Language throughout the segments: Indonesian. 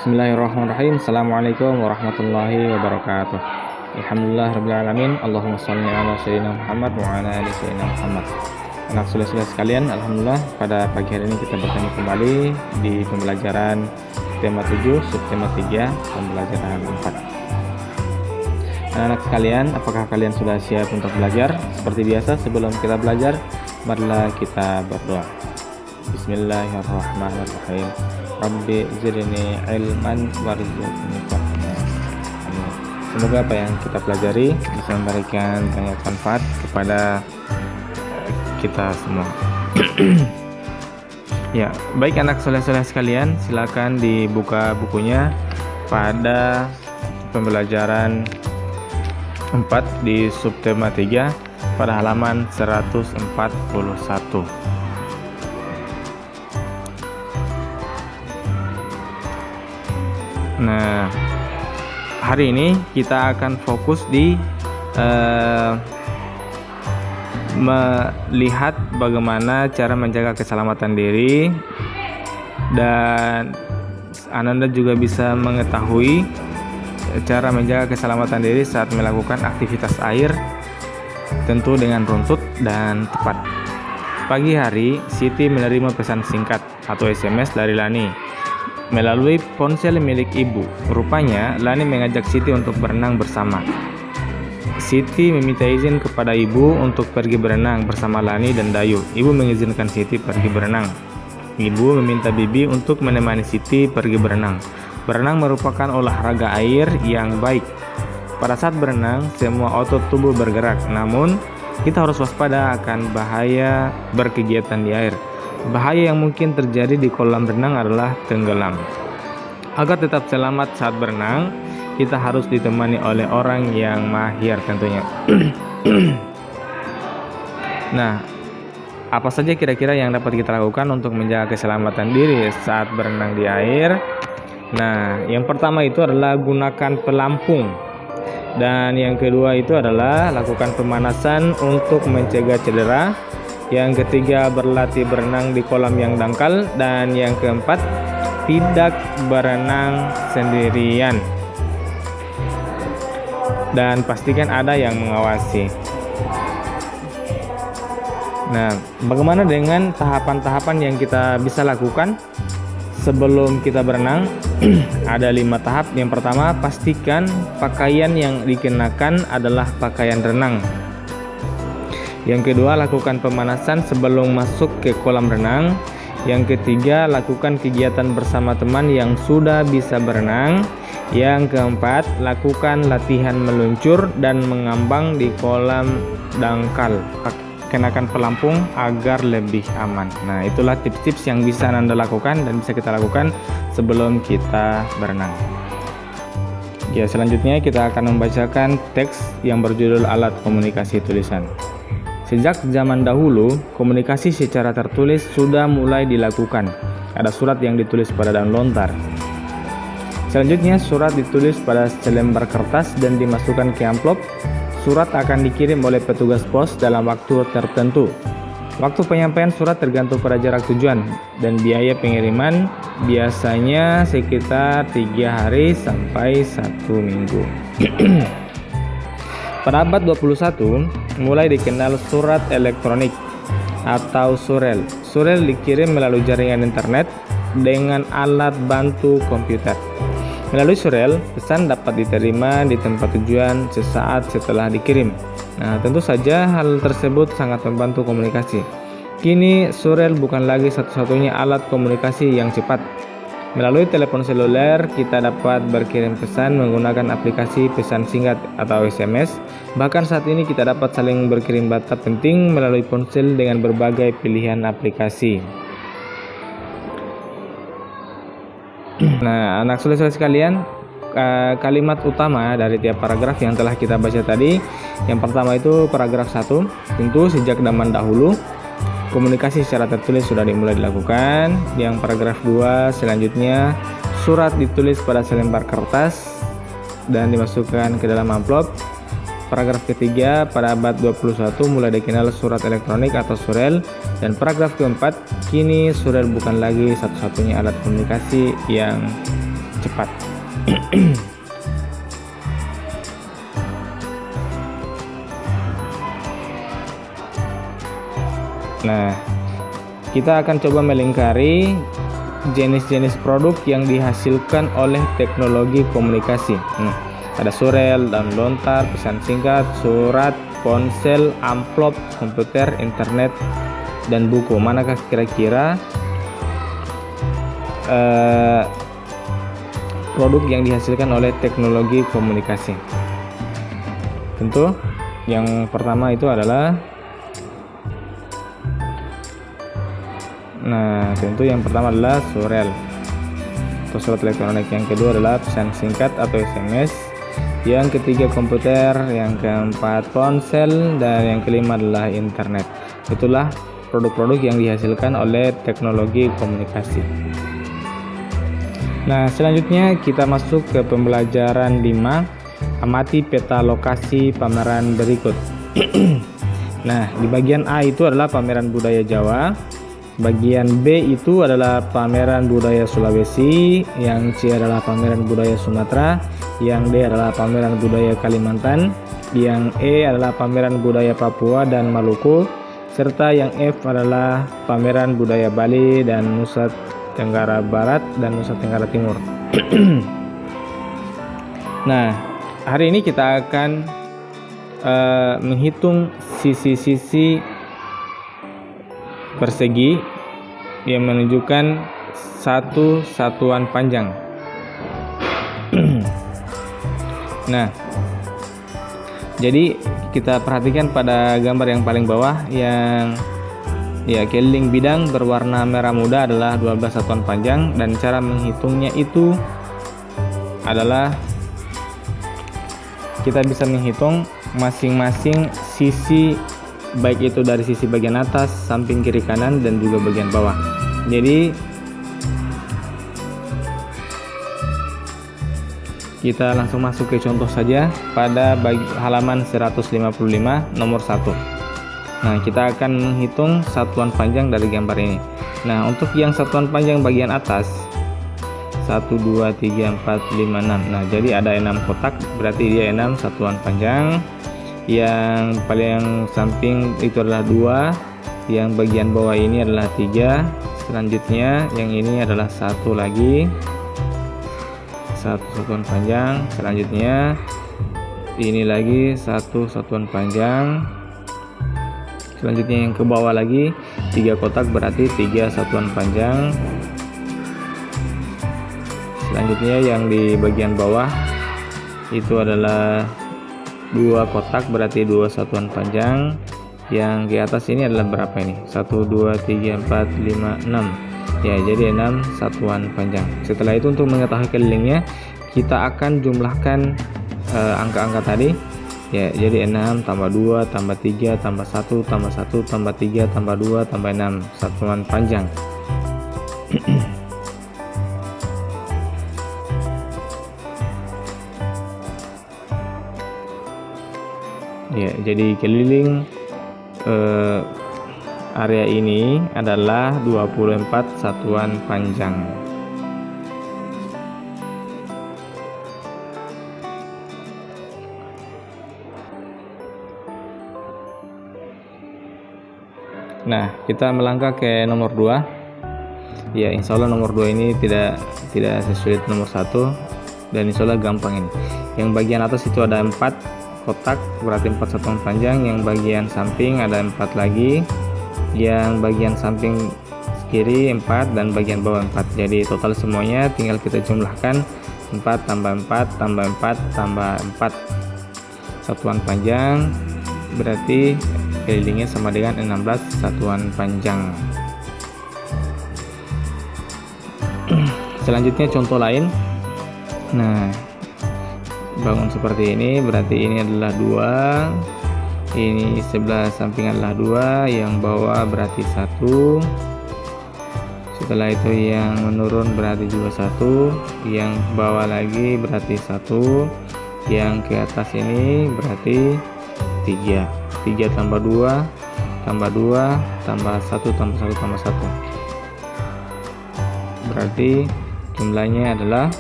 Bismillahirrahmanirrahim. Assalamualaikum warahmatullahi wabarakatuh. Alhamdulillah rabbil alamin. Allahumma shalli ala sayyidina Muhammad wa ala ali sayyidina Muhammad. Anak soleh-soleh sekalian, alhamdulillah pada pagi hari ini kita bertemu kembali di pembelajaran tema 7, subtema 3, pembelajaran 4. Anak-anak sekalian, apakah kalian sudah siap untuk belajar? Seperti biasa, sebelum kita belajar, marilah kita berdoa. Bismillahirrahmanirrahim. Rabbi zidni ilman warzuqni fahma. Amin. Semoga apa yang kita pelajari bisa memberikan banyak manfaat kepada kita semua. Ya, baik anak soleh-soleh sekalian, silakan dibuka bukunya pada pembelajaran 4 di subtema 3 pada halaman 141. Nah, hari ini kita akan fokus di melihat bagaimana cara menjaga keselamatan diri, dan Ananda juga bisa mengetahui cara menjaga keselamatan diri saat melakukan aktivitas air, tentu dengan runtut dan tepat. Pagi hari, Siti menerima pesan singkat atau SMS dari Lani melalui ponsel milik ibu. Rupanya Lani mengajak Siti untuk berenang bersama. Siti meminta izin kepada ibu untuk pergi berenang bersama Lani dan Dayu. Ibu mengizinkan Siti pergi berenang. Ibu meminta Bibi untuk menemani Siti pergi berenang. Berenang merupakan olahraga air yang baik. Pada saat berenang, semua otot tubuh bergerak. Namun, kita harus waspada akan bahaya berkegiatan di air. Bahaya yang mungkin terjadi di kolam renang adalah tenggelam. Agar tetap selamat saat berenang, kita harus ditemani oleh orang yang mahir tentunya. Nah, apa saja kira-kira yang dapat kita lakukan untuk menjaga keselamatan diri saat berenang di air? Nah, yang pertama itu adalah gunakan pelampung. Dan yang kedua itu adalah lakukan pemanasan untuk mencegah cedera. Yang ketiga, berlatih berenang di kolam yang dangkal. Dan yang keempat, tidak berenang sendirian. Dan pastikan ada yang mengawasi. Nah, bagaimana dengan tahapan-tahapan yang kita bisa lakukan sebelum kita berenang? Ada 5 tahap. Yang pertama, pastikan pakaian yang dikenakan adalah pakaian renang. Yang kedua, lakukan pemanasan sebelum masuk ke kolam renang. Yang ketiga, lakukan kegiatan bersama teman yang sudah bisa berenang. Yang keempat, lakukan latihan meluncur dan mengambang di kolam dangkal. Kenakan pelampung agar lebih aman. Nah, itulah tips-tips yang bisa Anda lakukan dan bisa kita lakukan sebelum kita berenang. Ya, selanjutnya kita akan membacakan teks yang berjudul Alat Komunikasi Tulisan. Sejak zaman dahulu, komunikasi secara tertulis sudah mulai dilakukan. Ada surat yang ditulis pada daun lontar. Selanjutnya, surat ditulis pada selembar kertas dan dimasukkan ke amplop. Surat akan dikirim oleh petugas pos dalam waktu tertentu. Waktu penyampaian surat tergantung pada jarak tujuan, dan biaya pengiriman biasanya sekitar 3 hari sampai 1 minggu. Pada abad 21, mulai dikenal surat elektronik atau surel. Surel dikirim melalui jaringan internet dengan alat bantu komputer. Melalui surel, pesan dapat diterima di tempat tujuan sesaat setelah dikirim. Nah, tentu saja hal tersebut sangat membantu komunikasi. Kini, surel bukan lagi satu-satunya alat komunikasi yang cepat. Melalui telepon seluler, kita dapat berkirim pesan menggunakan aplikasi pesan singkat atau SMS. Bahkan saat ini kita dapat saling berkirim data penting melalui ponsel dengan berbagai pilihan aplikasi. Nah, anak soleh-soleh sekalian, kalimat utama dari tiap paragraf yang telah kita baca tadi. Yang pertama itu paragraf 1, tentu sejak zaman dahulu komunikasi secara tertulis sudah dimulai dilakukan. Yang paragraf 2 selanjutnya, surat ditulis pada selembar kertas dan dimasukkan ke dalam amplop. Paragraf ketiga, pada abad 21 mulai dikenal surat elektronik atau surel. Dan paragraf keempat, kini surel bukan lagi satu-satunya alat komunikasi yang cepat. 4. Nah, kita akan coba melingkari jenis-jenis produk yang dihasilkan oleh teknologi komunikasi. Ada surel, daun lontar, pesan singkat, surat, ponsel, amplop, komputer, internet, dan buku. Manakah kira-kira produk yang dihasilkan oleh teknologi komunikasi? Tentu yang pertama itu adalah surel atau surat elektronik. Yang kedua adalah pesan singkat atau SMS. Yang ketiga komputer, yang keempat ponsel, dan yang kelima adalah internet. Itulah produk-produk yang dihasilkan oleh teknologi komunikasi. Nah, selanjutnya kita masuk ke pembelajaran 5. Amati peta lokasi pameran berikut. Nah, di bagian A itu adalah pameran budaya Jawa. Bagian B itu adalah pameran budaya Sulawesi, yang C adalah pameran budaya Sumatera, yang D adalah pameran budaya Kalimantan, yang E adalah pameran budaya Papua dan Maluku, serta yang F adalah pameran budaya Bali dan Nusa Tenggara Barat dan Nusa Tenggara Timur. Nah, hari ini kita akan menghitung sisi-sisi persegi yang menunjukkan satu satuan panjang. Nah, jadi kita perhatikan pada gambar yang paling bawah, yang keliling bidang berwarna merah muda adalah 12 satuan panjang, dan cara menghitungnya itu adalah kita bisa menghitung masing-masing sisi, baik itu dari sisi bagian atas, samping, kiri, kanan, dan juga bagian bawah. Jadi kita langsung masuk ke contoh saja pada halaman 155 nomor 1. Nah, kita akan menghitung satuan panjang dari gambar ini. Nah, untuk yang satuan panjang bagian atas 1, 2, 3, 4, 5, 6. Nah, jadi ada 6 kotak, berarti dia 6 satuan panjang. Yang paling samping itu adalah 2, yang bagian bawah ini adalah 3, selanjutnya yang ini adalah 1 lagi, 1 satuan panjang, selanjutnya ini lagi 1 satuan panjang, selanjutnya yang ke bawah lagi 3 kotak, berarti 3 satuan panjang, selanjutnya yang di bagian bawah itu adalah 2 kotak, berarti 2 satuan panjang. Yang di atas ini adalah berapa ini? 1, 2, 3, 4, 5, 6. Ya, jadi 6 satuan panjang. Setelah itu untuk mengetahui kelilingnya, kita akan jumlahkan angka-angka tadi. Ya, jadi 6 tambah 2 tambah 3 tambah 1 tambah 1 tambah 3 tambah 2 tambah 6 satuan panjang. Ya, jadi keliling area ini adalah 24 satuan panjang. Nah, kita melangkah ke nomor 2. Ya, insya Allah nomor 2 ini tidak sesulit nomor 1, dan insya Allah gampang ini. Yang bagian atas itu ada 4 kotak, berarti 4 satuan panjang. Yang bagian samping ada 4 lagi, yang bagian samping kiri 4, dan bagian bawah 4. Jadi total semuanya tinggal kita jumlahkan, 4 tambah 4 tambah 4 tambah 4 satuan panjang, berarti kelilingnya sama dengan 16 satuan panjang. Selanjutnya contoh lain. Nah, bangun seperti ini, berarti ini adalah 2, ini sebelah samping adalah 2, yang bawah berarti 1, setelah itu yang menurun berarti juga 1, yang bawah lagi berarti 1, yang ke atas ini berarti 3 tambah 2 tambah 2 tambah 1 tambah 1 tambah 1, berarti jumlahnya adalah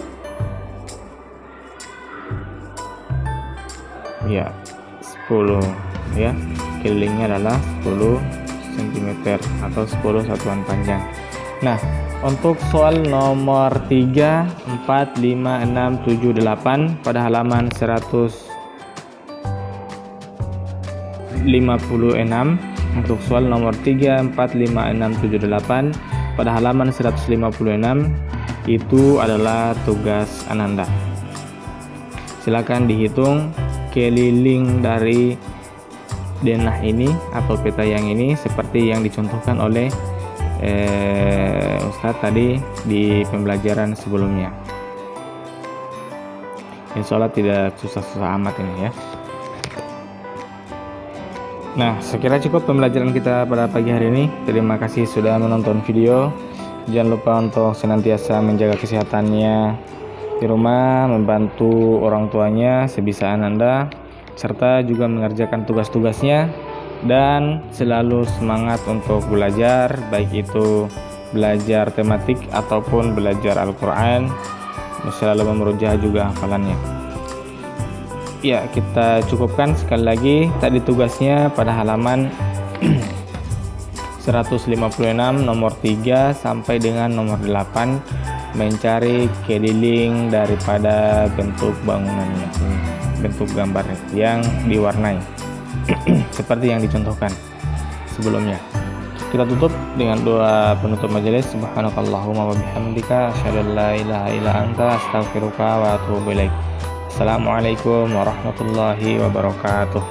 ya 10 ya. Kelilingnya adalah 10 cm atau 10 satuan panjang. Nah, untuk soal nomor 3, 4, 5, 6, 7, 8 pada halaman 156. Untuk soal nomor 3, 4, 5, 6, 7, 8 pada halaman 156 itu adalah tugas Ananda. Silakan dihitung keliling dari denah ini atau peta yang ini seperti yang dicontohkan oleh Ustadz tadi di pembelajaran sebelumnya. Insya Allah tidak susah-susah amat ini ya. Nah, sekira cukup pembelajaran kita pada pagi hari ini. Terima kasih sudah menonton video. Jangan lupa untuk senantiasa menjaga kesehatannya di rumah, membantu orang tuanya sebisa Anda, serta juga mengerjakan tugas-tugasnya, dan selalu semangat untuk belajar, baik itu belajar tematik ataupun belajar Al-Quran, selalu memurojaah juga hafalannya. Ya, kita cukupkan sekali lagi tadi tugasnya pada halaman 156 nomor 3 sampai dengan nomor 8 mencari keliling daripada bentuk bangunannya, bentuk gambar yang diwarnai seperti yang dicontohkan sebelumnya. Kita tutup dengan doa penutup majelis. Subhanakallahumma wa bihamdika asyhadu an la ilaha illa anta astaghfiruka wa atubu ilaik. Assalamualaikum warahmatullahi wabarakatuh.